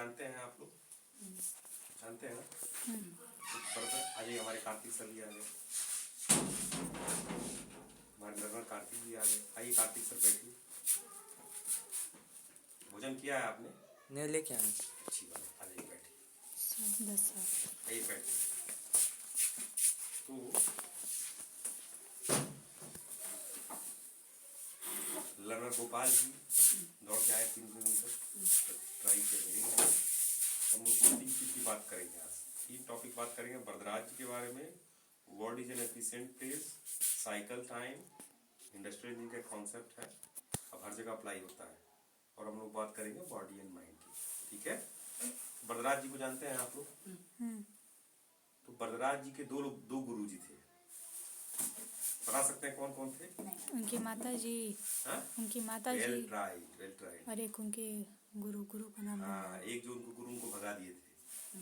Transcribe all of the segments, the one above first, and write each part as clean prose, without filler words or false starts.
जानते हैं आप लोग? जानते हैं ना? तो बर्दर आज हमारे कार्तिक सर भी आ गए, हमारे लर्नर कार्तिक भी आ गए। आइए कार्तिक सर बैठिए। भोजन किया है आपने? नहीं लेके आए। अच्छी बात है, आ जाइए बैठिए। 10 साल आइए बैठिए। तो लर्नर गोपाल जी दौड़ के आए 3 किलोमीटर, ट्राई किया। हम लोग 2-3 चीज की बात करेंगे आज। 3 टॉपिक बात करेंगे बरदराज जी के बारे में, world is an efficient place, cycle time, industrial engine का कॉन्सेप्ट है, अब हर जगह अप्लाई होता है, और हम लोग बात करेंगे बॉडी एंड माइंड की। ठीक है? बरदराज जी को जानते हैं आप लोग? तो बरदराज जी के दो गुरु जी थे। बता सकते हैं कौन कौन थे? उनकी माता जी। हाँ? उनकी माता जी वेल ट्राई। और एक उनके गुरु का नाम हाँ, एक जो उनको गुरु उनको भगा दिए थे,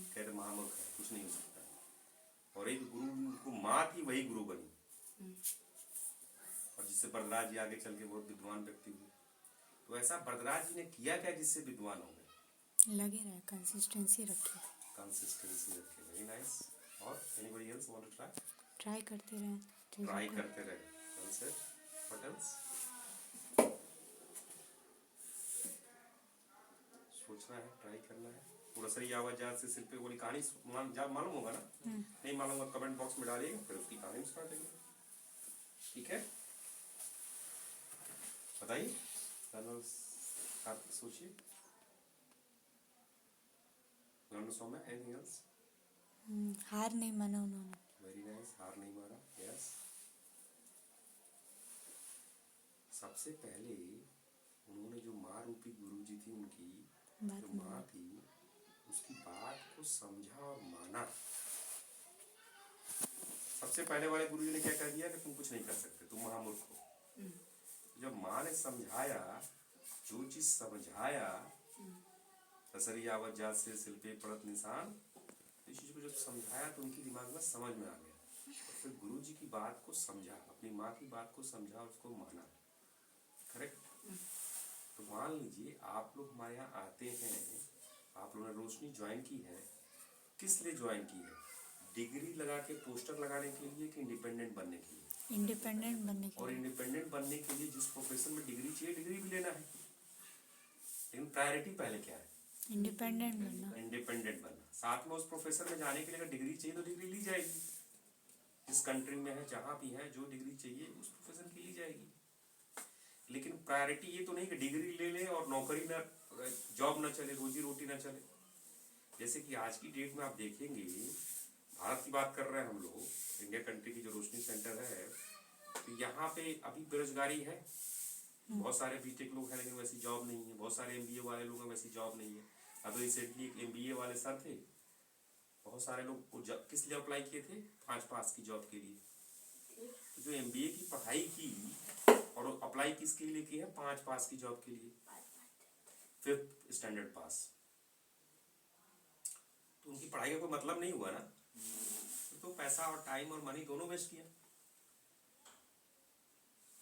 कहते महामूर्ख है, कुछ नहीं हो सकता। और एक गुरु उनको माँ थी, वही गुरु बनी, और जिससे बरदराज जी आगे चल के बहुत विद्वान व्यक्ति हुए। तो ऐसा बरदराज जी ने किया क्या जिससे विद्वान हो गए? लगे रहे, कंसिस्टेंसी रखे। Very nice. और anybody else want to try करते रहे। ट्राई करते रहे। Well said. What else? सोचना है, ट्राई करना है। पूरा सही आवाज से सिर पे गोली कहानी मालूम होगा ना? नहीं मालूम होगा कमेंट बॉक्स में डालिएगा, फिर उसकी कहानी स्टार्ट करेंगे। ठीक है, बताइए। कार्तिक सोचिए। Saumya, anything else? हार नहीं माना उन्होंने। वेरी नाइस, हार नहीं मारा। यस। सबसे पहले उन्होंने जो माँ रूपी गुरु जी थी, उनकी जो माँ थी, उसकी बात को समझा और माना। सबसे पहले वाले गुरु जी ने क्या कह दिया कि तुम कुछ नहीं कर सकते, तुम महामूर्ख हो। जब माँ ने समझाया, जो चीज समझाया, तसरी आवत जात से सिल पे पड़त निशान, इस चीज को जब समझाया तो उनके दिमाग में समझ में आ गया। फिर गुरु जी की बात को समझा, अपनी माँ की बात को समझा, उसको माना। करेक्ट? तो मान लीजिए आप लोग हमारे यहाँ आते हैं, आप लोगों ने रोशनी ज्वाइन की है, किस लिए ज्वाइन की है? डिग्री लगा के पोस्टर लगाने के लिए कि इंडिपेंडेंट बनने के लिए? इंडिपेंडेंट बनने के और लिए। इंडिपेंडेंट बनने के लिए जिस प्रोफेशन में डिग्री चाहिए, डिग्री भी लेना है, लेकिन प्रायोरिटी पहले क्या है? इंडिपेंडेंट बनना। इंडिपेंडेंट बनना। साथ में उस प्रोफेशन में जाने के लिए अगर डिग्री चाहिए तो डिग्री ली जाएगी, जिस कंट्री में है, जहां भी है, जो डिग्री चाहिए उस प्रोफेशन की ली जाएगी। लेकिन प्रायोरिटी ये तो नहीं कि डिग्री ले ले और नौकरी ना, जॉब ना चले, रोजी रोटी ना चले। जैसे कि आज की डेट में आप देखेंगे, भारत की बात कर रहे हैं हम लोग, इंडिया कंट्री की जो रोशनी सेंटर है, तो यहाँ पे अभी बेरोजगारी है। बहुत सारे बीटेक लोग हैं लेकिन वैसी जॉब नहीं है, बहुत सारे एमबीए वाले लोग हैं, वैसी जॉब नहीं है। अभी रिसेंटली एक एमबीए वाले सर थे, बहुत सारे लोग किस लिए अप्लाई किए थे? 5 पास की जॉब के लिए। तो जो एमबीए की पढ़ाई की और अप्लाई किसके लिए की है? 5 पास की जॉब के लिए, 5th स्टैंडर्ड पास। तो उनकी पढ़ाई का कोई मतलब नहीं हुआ ना, तो पैसा और टाइम और मनी दोनों वेस्ट किया।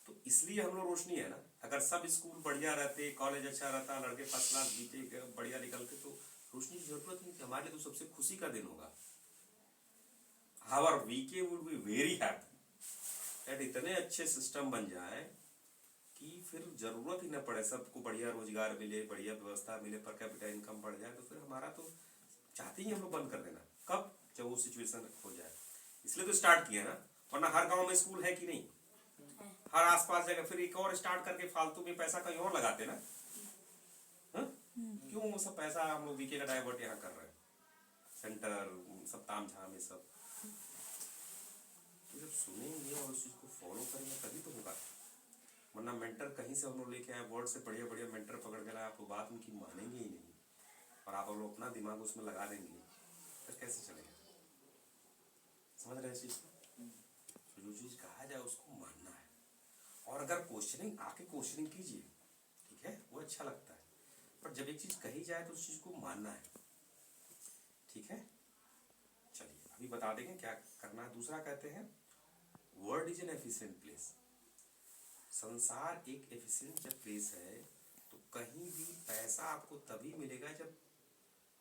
तो इसलिए हम लोग रोशनी है ना। अगर सब स्कूल बढ़िया रहते, कॉलेज अच्छा रहता, लड़के फर्स्ट क्लास बीते बढ़िया निकलते, तो रोशनी की जरूरत नहीं थी। हमारे लिए तो सबसे खुशी का दिन होगा। आवर वीके would be very happy that इतने अच्छे सिस्टम बन जाए कि फिर जरूरत ही न पड़े, सबको बढ़िया रोजगार मिले, बढ़िया व्यवस्था मिले, पर कैपिटा इनकम बढ़ जाए। तो फिर हमारा तो चाहते ही हम लोग बंद कर देना, कब? जब वो सिचुएशन हो जाए। इसलिए तो स्टार्ट किया ना, वरना हर गांव में स्कूल है कि नहीं? हर आसपास जगह। फिर एक और स्टार्ट करके फालतू में पैसा कहीं और लगाते ना। क्यों वो सब पैसा हम लोग वीके का डाइवर्ट यहाँ कर रहे हैं? सेंटर सब ताम झाम ये सब। तो जब सुनेंगे और उस चीज को फॉलो करेंगे तभी तो होगा, वरना मेंटर कहीं से हम लोग लेके आए, वर्ड से बढ़िया बढ़िया मेंटर पकड़ के लाए, आप बात उनकी मानेंगे ही नहीं, और आप लोग अपना दिमाग उसमें लगा देंगे, फिर कैसे चलेगा? समझ रहे हैं चीज को? तो जो चीज कहा जाए उसको मानना है, और अगर क्वेश्चनिंग आके क्वेश्चनिंग कीजिए, ठीक है, वो अच्छा लगता है। पर जब एक चीज कही जाए तो उस चीज को मानना है। ठीक है, चलिए अभी बता देंगे क्या करना है। दूसरा कहते हैं world is an efficient place. संसार एक एफिशिएंट जब प्लेस है, तो कहीं भी पैसा आपको तभी मिलेगा जब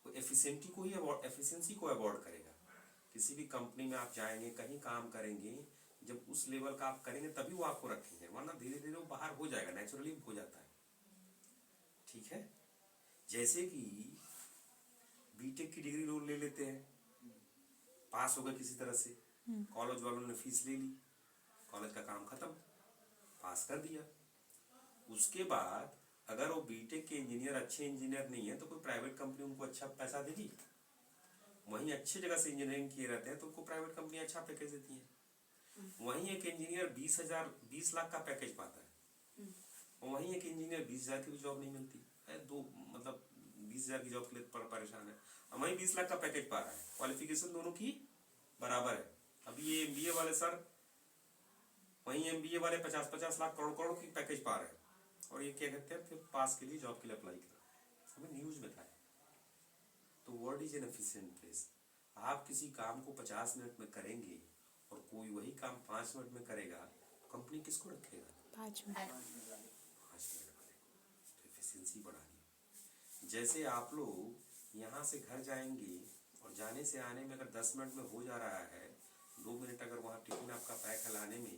वो एफिशिएंसी को अवॉइड करेगा। किसी भी कंपनी में आप जाएंगे, कहीं काम करेंगे, जब उस लेवल का आप करेंगे तभी वो आपको रखेंगे, वरना धीरे धीरे वो बाहर हो जाएगा, नेचुरली हो जाता है। ठीक है, जैसे कि बीटेक की डिग्री लोग ले लेते हैं, पास हो गए किसी तरह से, कॉलेज वालों ने फीस ले ली, कॉलेज का काम खत्म, पास कर दिया। उसके बाद अगर वो बीटेक के इंजीनियर अच्छे इंजीनियर नहीं है तो कोई प्राइवेट कंपनी उनको अच्छा पैसा देगी। वहीं अच्छी जगह से इंजीनियरिंग किए रहते हैं तो उनको प्राइवेट कंपनी अच्छा पैकेज देती है। वहीं एक इंजीनियर 20 लाख का पैकेज पाता है, वहीं एक इंजीनियर 20,000 की भी जॉब नहीं मिलती है, दो मतलब 20,000 की जॉब के लिए परेशान है। वहीं 20 लाख का पैकेज पा रहा है, क्वालिफिकेशन दोनों की बराबर है। अब ये एमबीए वाले सर, वहीं एमबीए वाले 50-50 लाख करोड़ की पैकेज पा रहे हैं, और ये क्या कहते हैं फिर पास के लिए जॉब के लिए अप्लाई कर रहे हैं। हमें न्यूज में था। तो word is an efficient place. आप किसी काम को 50 मिनट में करेंगे और कोई वही काम 5 मिनट में करेगा, कंपनी किसको रखेगा? 5 मिनट। 5 मिनट करेगा तो एफिशिएंसी बढ़ानी। जैसे आप लोग यहाँ से घर जाएंगे और जाने से आने में अगर 10 मिनट में हो जा रहा है, 2 मिनट अगर वहाँ टिफिन आपका पैक है लाने में,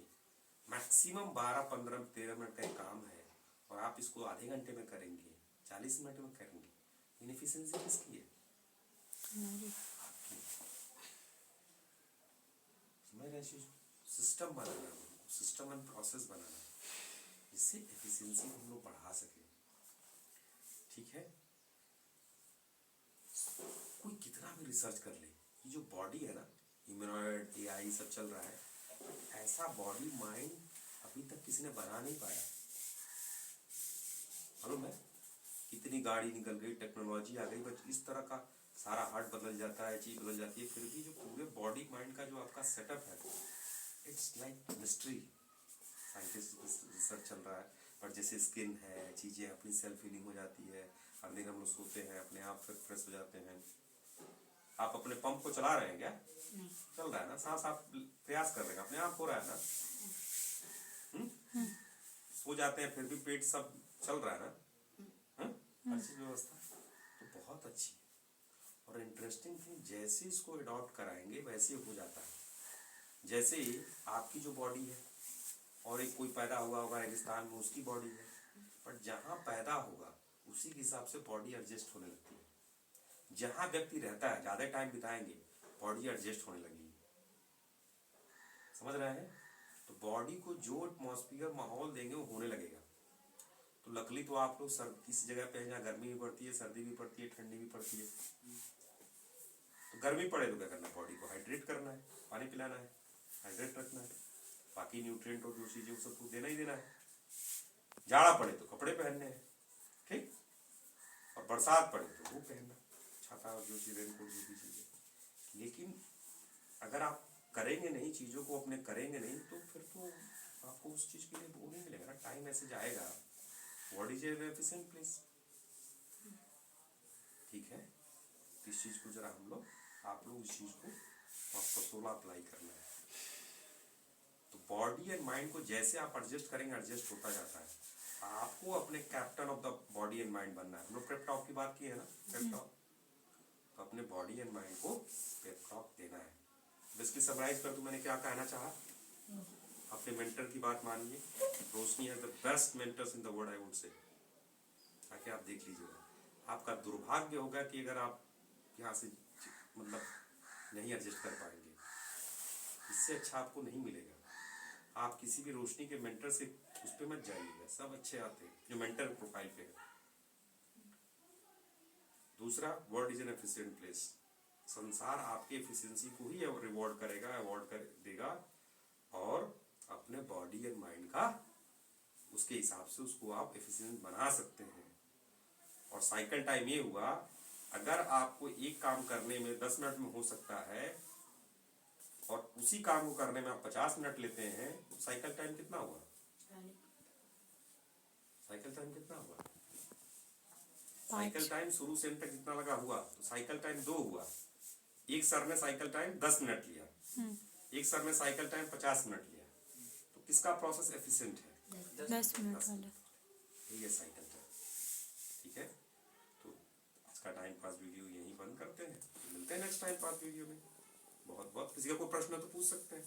मैक्सिमम 12, 15, 13 मिनट का काम है और आप इसको आधे घंटे में करेंगे, 40 मिनट में करेंगे, इनएफिशिएंसी किसकी है? हमारी। आपकी। समझ रहे हैं? सिस्टम बनाना, सिस्टम एंड प्रोसेस बनाना, जिससे एफिशिएंसी को हम लोग बढ़ा सके। ठीक है, कोई कितना भी रिसर्च कर ले, ये जो बॉडी है ना, ह्यूमनॉइड, एआई सब चल रहा है, ऐसा बॉडी माइंड अभी तक किसी ने बना नहीं पाया। मालूम है कितनी गाड़ी निकल गई, टेक्नोलॉजी आ गई, बट इस तरह का सारा हार्ट बदल जाता है, चीज बदल जाती है, फिर भी जो पूरे बॉडी माइंड का जो आपका सेटअप है, it's like mystery. Scientist research चल रहा है, पर जैसे स्किन है, चीजें अपनी सेल्फ हीलिंग हो जाती है, हर दिन हम लोग सोते हैं अपने आप फिर फ्रेश हो जाते हैं। आप अपने पंप को चला रहे हैं क्या? नहीं। चल रहा है ना, सांस आप प्रयास कर रहे हैं, अपने आप हो रहा है ना। सो जाते हैं फिर भी पेट सब चल रहा है ना। अच्छी व्यवस्था तो बहुत अच्छी है। और इंटरेस्टिंग थिंग, जैसे इसको अडॉप्ट कराएंगे वैसे हो जाता है। जैसे आपकी जो बॉडी है और एक कोई पैदा हुआ होगा रेगिस्तान में, उसकी बॉडी है, बट जहाँ पैदा होगा उसी के हिसाब से बॉडी एडजस्ट होने लगती है। जहाँ व्यक्ति रहता है, ज्यादा टाइम बिताएंगे, बॉडी एडजस्ट होने लगेगी। समझ रहे हैं? तो बॉडी को जो एटमॉस्फेयर माहौल देंगे वो होने लगेगा। तो लकली तो आप लोग किस जगह पे है जहाँ गर्मी भी पड़ती है, सर्दी भी पड़ती है, ठंडी भी पड़ती है। तो गर्मी पड़े तो क्या करना है? बॉडी को हाइड्रेट करना है, पानी पिलाना है, हाइड्रेट रखना है, बाकी न्यूट्रिएंट और जो चीजें वो सब तो देना ही देना है। जाड़ा पड़े तो कपड़े पहनने हैं, ठीक, और बरसात पड़े तो वो पहनना, छाता और जो चीज, रेनकोट, जो भी चीजें। लेकिन अगर आप करेंगे नहीं, चीजों को अपने करेंगे नहीं, तो फिर तो आपको उस चीज के लिए वो नहीं मिलेगा ना, टाइम ऐसे जाएगा। What is an efficient place? ठीक है, इस चीज को जरा हम लोग, आप लोग इस चीज को सोलह अप्लाई करना है। तो बॉडी एंड माइंड को जैसे आप एडजस्ट करेंगे, एडजस्ट होता जाता है। आपको अपने captain of the body and mind बनना है। हम लोग पेप टॉक की बात की है ना, पेप टॉक, तो अपने बॉडी एंड माइंड को पेप टॉक देना है। बेसिकली समराइज कर दूं मैंने क्या कहना चाहा। अपने मेंटर की बात मानिए, रोशनी है the best mentors in the world, I would say, ताकि आप देख लीजिएगा। आपका दुर्भाग्य होगा कि अगर आप यहाँ से मतलब नहीं एडजस्ट कर पाएंगे, इससे अच्छा आपको नहीं मिलेगा। आप किसी भी रोशनी के मेंटर से उस पर मत जाइएगा, सब अच्छे आते हैं जो मेंटर प्रोफाइल पे है। दूसरा, world is an efficient place. संसार आपकी एफिशिएंसी को ही रिवॉर्ड करेगा, अवार्ड कर देगा, और अपने बॉडी एंड माइंड का उसके हिसाब से उसको आप एफिशिएंट बना सकते हैं। और साइकिल टाइम ये हुआ, अगर आपको एक काम करने में 10 मिनट में हो सकता है और उसी काम को करने में आप 50 मिनट लेते हैं, तो साइकिल टाइम कितना हुआ? साइकिल टाइम कितना हुआ? साइकिल टाइम शुरू से एंड तक जितना लगा हुआ, तो साइकिल टाइम 2 हुआ। एक सर ने साइकिल टाइम 10 मिनट लिया, एक सर ने साइकिल टाइम 50 मिनट लिया, तो किसका प्रोसेस एफिशिएंट है? 10 मिनट वाला। ये साइकिल टाइम। ठीक है, तो आज का टाइम पास वीडियो यहीं बंद करते हैं, मिलते हैं नेक्स्ट टाइम पास वीडियो में। बहुत बहुत किसी का कोई प्रश्न हो तो पूछ सकते हैं।